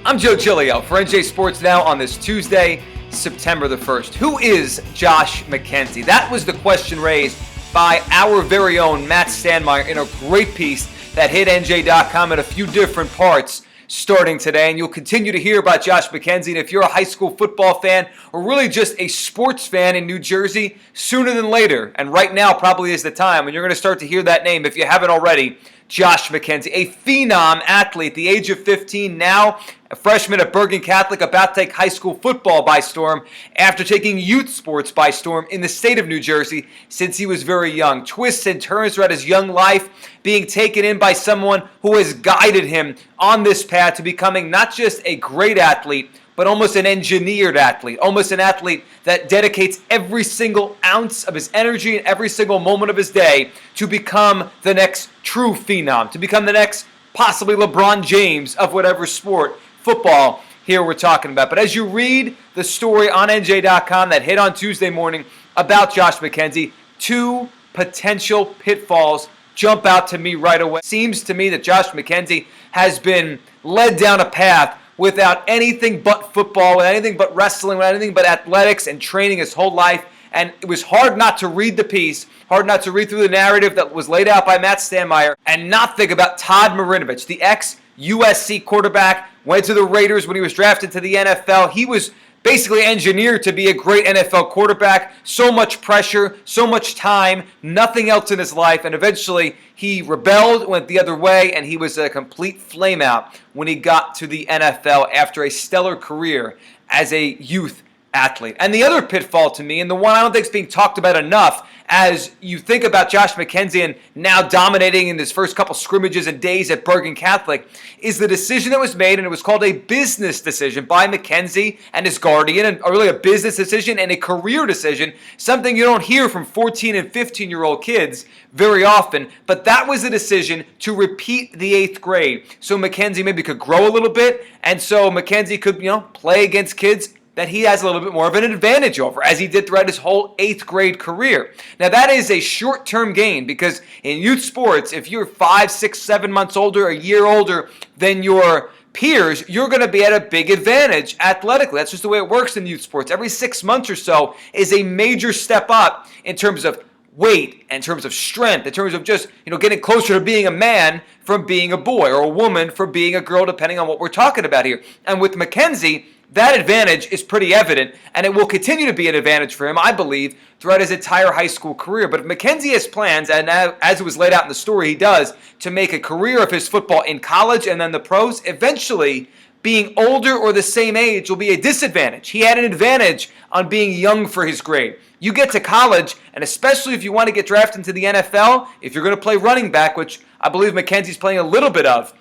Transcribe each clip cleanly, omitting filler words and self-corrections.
I'm Joe Giglio for NJ Sports Now on this Tuesday, September the 1st. Who is Josh McKenzie? That was the question raised by our very own Matt Standmeyer in a great piece that hit NJ.com in a few different parts starting today. And you'll continue to hear about Josh McKenzie. And if you're a high school football fan or really just a sports fan in New Jersey, sooner than later, and right now probably is the time when you're going to start to hear that name if you haven't already. Josh McKenzie, a phenom athlete, the age of 15, now a freshman at Bergen Catholic, about to take high school football by storm after taking youth sports by storm in the state of New Jersey since he was very young. Twists and turns throughout his young life, being taken in by someone who has guided him on this path to becoming not just a great athlete, but almost an engineered athlete, almost an athlete that dedicates every single ounce of his energy and every single moment of his day to become the next true phenom, to become the next possibly LeBron James of whatever sport, football, here we're talking about. But as you read the story on NJ.com that hit on Tuesday morning about Josh McKenzie, two potential pitfalls jump out to me right away. It seems to me that Josh McKenzie has been led down a path without anything but football, without anything but wrestling, without anything but athletics and training his whole life. And it was hard not to read the piece, hard not to read through the narrative that was laid out by Matt Standmeyer and not think about Todd Marinovich, the ex-USC quarterback, went to the Raiders when he was drafted to the NFL. He was basically engineered to be a great NFL quarterback. So much pressure, so much time, nothing else in his life, and eventually he rebelled, went the other way, and he was a complete flameout when he got to the NFL after a stellar career as a youth athlete. And the other pitfall to me, and the one I don't think is being talked about enough as you think about Josh McKenzie and now dominating in his first couple scrimmages and days at Bergen Catholic, is the decision that was made, and it was called a business decision by McKenzie and his guardian, and really a business decision and a career decision, something you don't hear from 14 and 15-year-old kids very often, but that was a decision to repeat the 8th grade. So McKenzie maybe could grow a little bit, and so McKenzie could, play against kids that he has a little bit more of an advantage over, as he did throughout his whole 8th grade career. Now, that is a short-term gain, because in youth sports, if you're 5, 6, 7 months older, a year older than your peers, you're going to be at a big advantage athletically. That's just the way it works in youth sports. Every 6 months or so is a major step up in terms of weight, in terms of strength, in terms of just, getting closer to being a man from being a boy, or a woman from being a girl, depending on what we're talking about here. And with McKenzie, that advantage is pretty evident, and it will continue to be an advantage for him, I believe, throughout his entire high school career. But if McKenzie has plans, and as it was laid out in the story, he does, to make a career of his football in college and then the pros, eventually being older or the same age will be a disadvantage. He had an advantage on being young for his grade. You get to college, and especially if you want to get drafted into the NFL, if you're going to play running back, which I believe McKenzie's playing a little bit of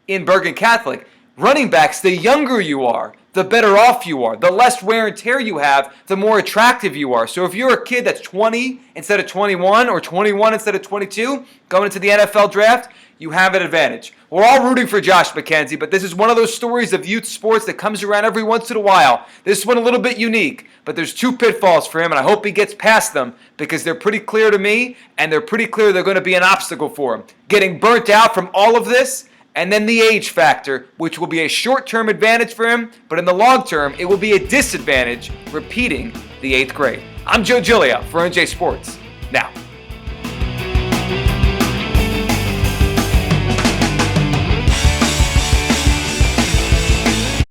in Bergen Catholic, running backs, the younger you are, the better off you are. The less wear and tear you have, the more attractive you are. So if you're a kid that's 20 instead of 21 or 21 instead of 22 going into the NFL draft, you have an advantage. We're all rooting for Josh McKenzie, but this is one of those stories of youth sports that comes around every once in a while. This one a little bit unique, but there's two pitfalls for him, and I hope he gets past them because they're pretty clear to me, and they're pretty clear they're going to be an obstacle for him. Getting burnt out from all of this, and then the age factor, which will be a short-term advantage for him, but in the long term, it will be a disadvantage repeating the 8th grade. I'm Joe Giglio for NJ Sports Now.